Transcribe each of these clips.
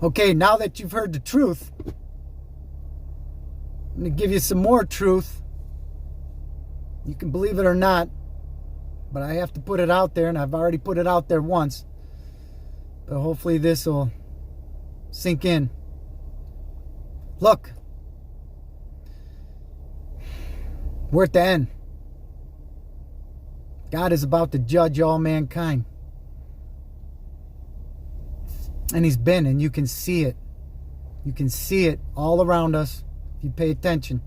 Okay, now that you've heard the truth, I'm going to give you some more truth. You can believe it or not, but I have to put it out there, and I've already put it out there once. But hopefully this will sink in. Look, we're at the end. God is about to judge all mankind. And He's been, and you can see it. You can see it all around us if you pay attention.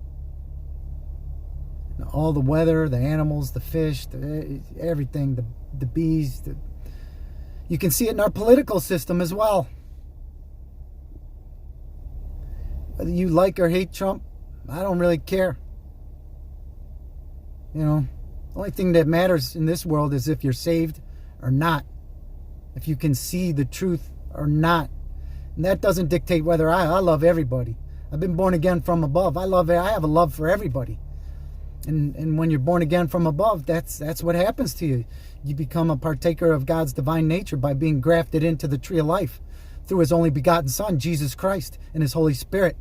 All the weather, the animals, the fish, everything, the bees. You can see it in our political system as well. Whether you like or hate Trump, I don't really care. You know, the only thing that matters in this world is if you're saved or not. If you can see the truth or not. And that doesn't dictate whether I love everybody. I've been born again from above. I have a love for everybody. And when you're born again from above, that's what happens to you. You become a partaker of God's divine nature by being grafted into the tree of life through His only begotten Son, Jesus Christ, and His Holy Spirit.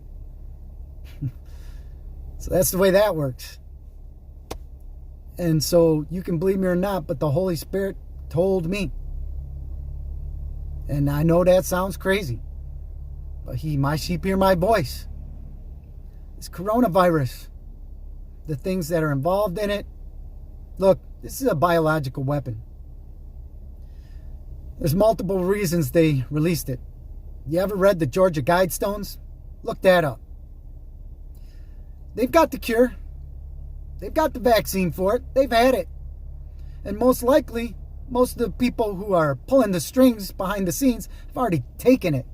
So that's the way that works. And so you can believe me or not, but the Holy Spirit told me. And I know that sounds crazy, but my sheep hear my voice. This coronavirus, the things that are involved in it. Look, this is a biological weapon. There's multiple reasons they released it. You ever read the Georgia Guidestones? Look that up. They've got the cure. They've got the vaccine for it. They've had it. And most likely, most of the people who are pulling the strings behind the scenes have already taken it.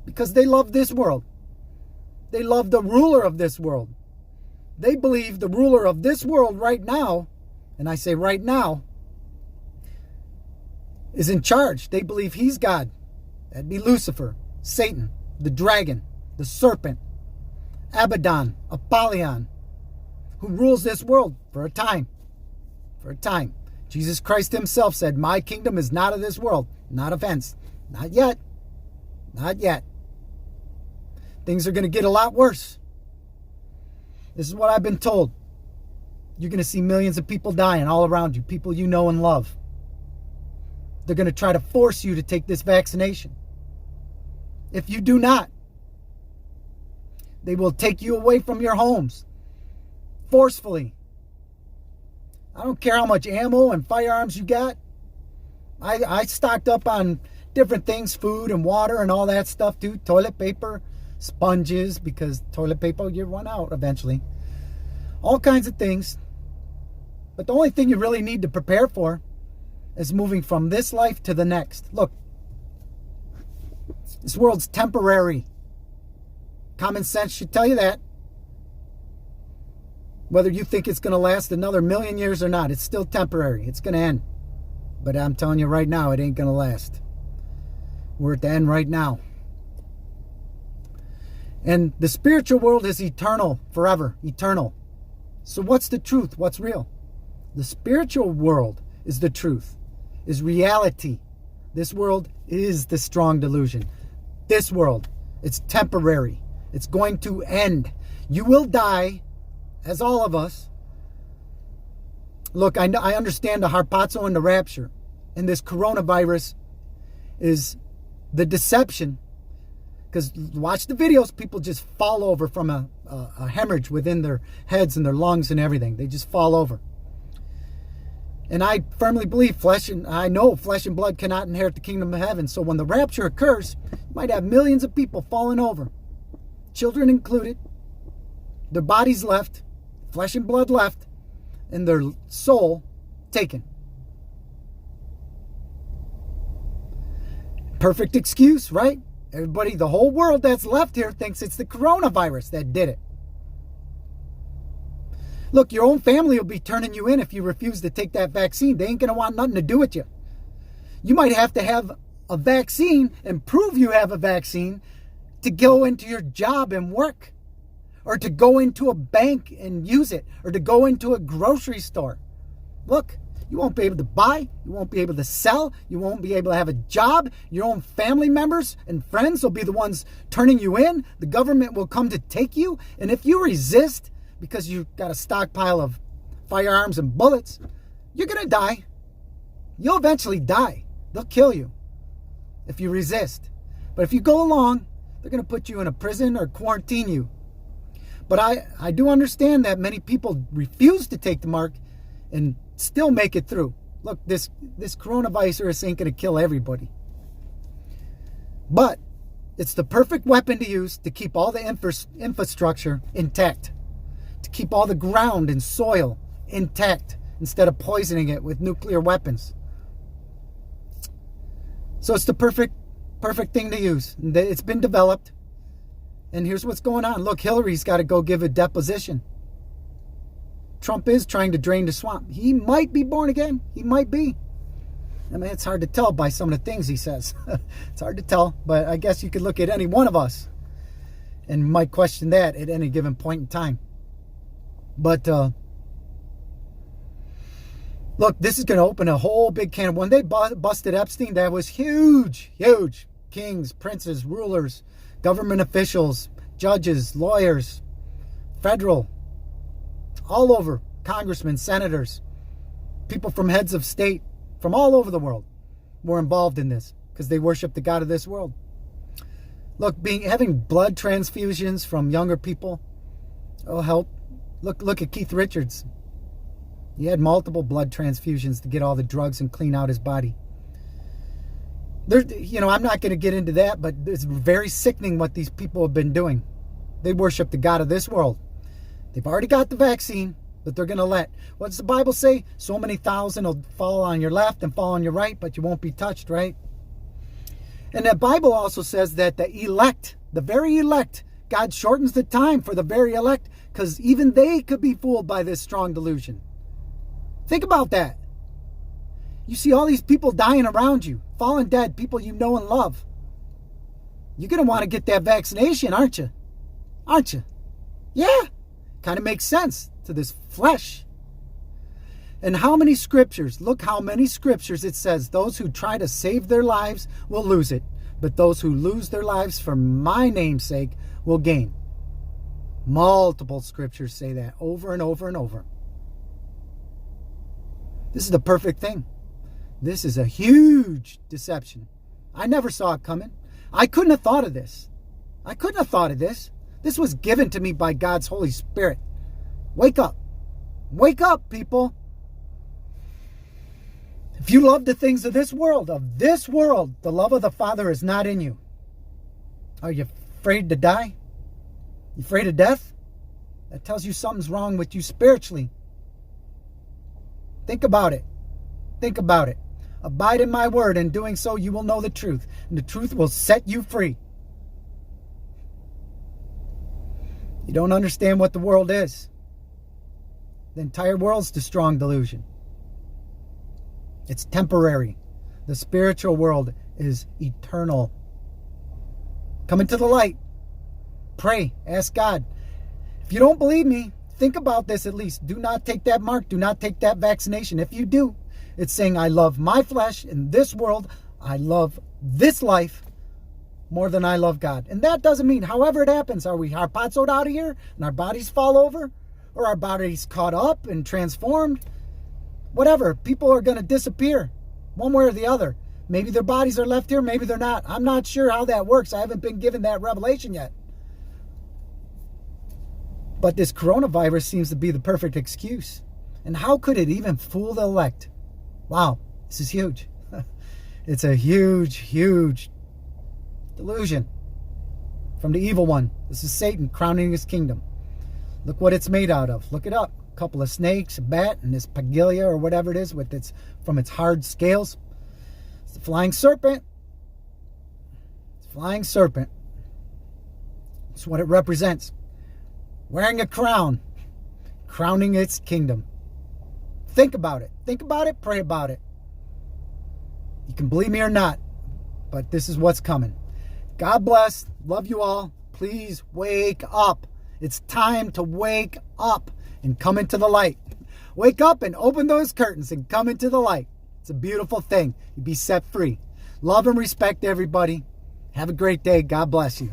Because they love this world. They love the ruler of this world. They believe the ruler of this world right now, and I say right now, is in charge. They believe he's God. That'd be Lucifer, Satan, the dragon, the serpent, Abaddon, Apollyon, who rules this world for a time. For a time. Jesus Christ Himself said, "My kingdom is not of this world." Not offense. Not yet. Not yet. Things are going to get a lot worse. This is what I've been told. You're going to see millions of people dying all around you, people you know and love. They're going to try to force you to take this vaccination. If you do not, they will take you away from your homes forcefully. I don't care how much ammo and firearms you got. I stocked up on different things, food and water and all that stuff too, toilet paper, sponges, because toilet paper, you run out eventually. All kinds of things. But the only thing you really need to prepare for is moving from this life to the next. Look, this world's temporary. Common sense should tell you that. Whether you think it's going to last another 1,000,000 years or not, it's still temporary. It's going to end. But I'm telling you right now, it ain't going to last. We're at the end right now. And the spiritual world is eternal, forever, eternal. So what's the truth? What's real? The spiritual world is the truth, is reality. This world is the strong delusion. This world, it's temporary. It's going to end. You will die, as all of us. Look, I understand the harpazo and the rapture. And this coronavirus is the deception. Because watch the videos, people just fall over from a hemorrhage within their heads and their lungs and everything. They just fall over. And I firmly believe I know flesh and blood cannot inherit the kingdom of heaven. So when the rapture occurs, you might have millions of people falling over. Children included. Their bodies left, flesh and blood left, and their soul taken. Perfect excuse, right? Everybody, the whole world that's left here thinks it's the coronavirus that did it. Look, your own family will be turning you in if you refuse to take that vaccine. They ain't going to want nothing to do with you. You might have to have a vaccine and prove you have a vaccine to go into your job and work, or to go into a bank and use it, or to go into a grocery store. Look, You won't be able to buy. You won't be able to sell. You won't be able to have a job. Your own family members and friends will be the ones turning you in. The government will come to take you. And if you resist because you've got a stockpile of firearms and bullets, you're going to die. You'll eventually die. They'll kill you if you resist. But if you go along, they're going to put you in a prison or quarantine you. But I do understand that many people refuse to take the mark and still make it through. Look, this coronavirus ain't going to kill everybody. But it's the perfect weapon to use to keep all the infrastructure intact, to keep all the ground and soil intact instead of poisoning it with nuclear weapons. So it's the perfect thing to use. It's been developed. And here's what's going on. Look, Hillary's got to go give a deposition. Trump is trying to drain the swamp. He might be born again. He might be. I mean, it's hard to tell by some of the things he says. It's hard to tell, but I guess you could look at any one of us and might question that at any given point in time. But look, this is going to open a whole big can of... When they busted Epstein, that was huge, huge. Kings, princes, rulers, government officials, judges, lawyers, federal, all over, congressmen, senators, people from heads of state from all over the world were involved in this because they worship the God of this world. Look, having blood transfusions from younger people will help. Look at Keith Richards. He had multiple blood transfusions to get all the drugs and clean out his body. I'm not going to get into that, but it's very sickening what these people have been doing. They worship the God of this world. They've already got the vaccine, but they're going to let... What does the Bible say? So many thousand will fall on your left and fall on your right, but you won't be touched, right? And the Bible also says that the elect, the very elect, God shortens the time for the very elect because even they could be fooled by this strong delusion. Think about that. You see all these people dying around you, fallen dead, people you know and love. You're going to want to get that vaccination, aren't you? Aren't you? Yeah. Kind of makes sense to this flesh. And how many scriptures, look how many scriptures it says, those who try to save their lives will lose it, but those who lose their lives for my name's sake will gain. Multiple scriptures say that over and over and over. This is the perfect thing. This is a huge deception. I never saw it coming. I couldn't have thought of this. I couldn't have thought of this. This was given to me by God's Holy Spirit. Wake up. Wake up, people. If you love the things of this world, the love of the Father is not in you. Are you afraid to die? You afraid of death? That tells you something's wrong with you spiritually. Think about it. Think about it. Abide in my word, and doing so you will know the truth, and the truth will set you free. You don't understand what the world is. The entire world's the strong delusion. It's temporary. The spiritual world is eternal. Come into the light. Pray. Ask God. If you don't believe me, think about this at least. Do not take that mark. Do not take that vaccination. If you do, it's saying I love my flesh in this world. I love this life more than I love God. And that doesn't mean, however it happens, are we harpazoed out of here and our bodies fall over? Or our bodies caught up and transformed? Whatever. People are going to disappear one way or the other. Maybe their bodies are left here. Maybe they're not. I'm not sure how that works. I haven't been given that revelation yet. But this coronavirus seems to be the perfect excuse. And how could it even fool the elect? Wow, this is huge. It's a huge, huge delusion from the evil one. This is Satan crowning his kingdom. Look what it's made out of. Look it up. A couple of snakes, a bat, and this pagilia or whatever it is with its from its hard scales. It's the flying serpent. It's a flying serpent. That's what it represents. Wearing a crown, crowning its kingdom. Think about it. Think about it. Pray about it. You can believe me or not, but this is what's coming. God bless. Love you all. Please wake up. It's time to wake up and come into the light. Wake up and open those curtains and come into the light. It's a beautiful thing. You'd be set free. Love and respect everybody. Have a great day. God bless you.